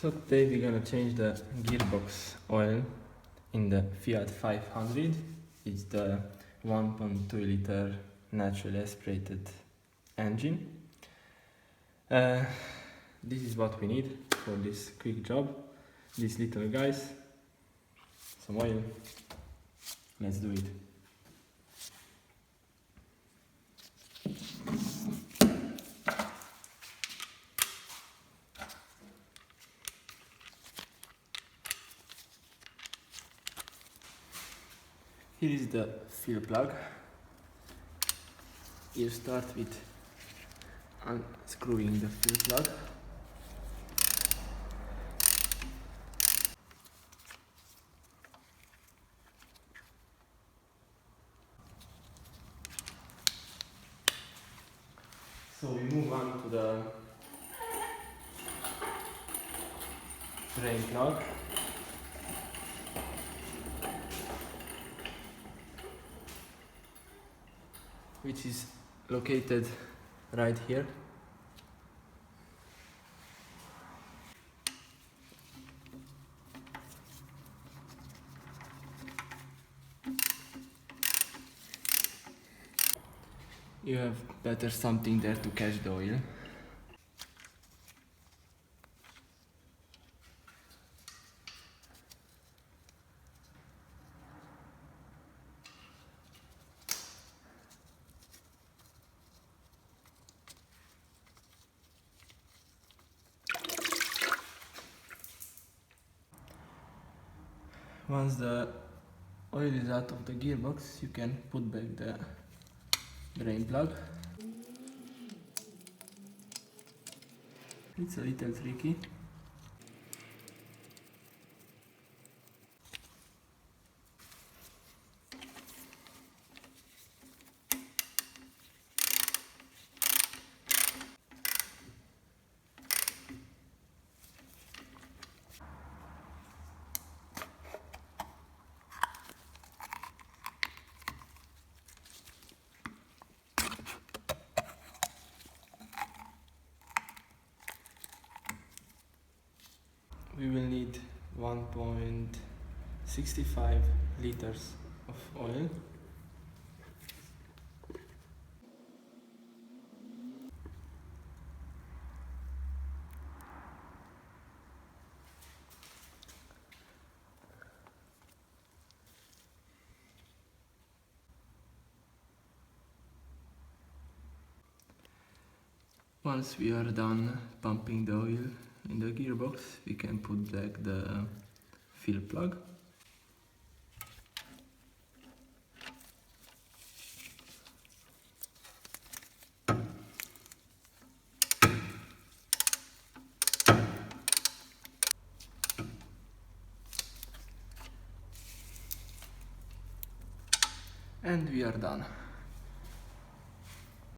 So today we're gonna change the gearbox oil in the Fiat 500. It's the 1.2 liter naturally aspirated engine. This is what we need for this quick job. These little guys, some oil. Let's do it. Here is the fuel plug. You start with unscrewing the fuel plug. So we move on to the drain plug. Which is located right here. You have better something there to catch the oil. Once the oil is out of the gearbox, you can put back the drain plug. It's a little tricky. We will need 1.65 liters of oil. Once we are done pumping the oil in the gearbox, we can put back the fuel plug. And we are done.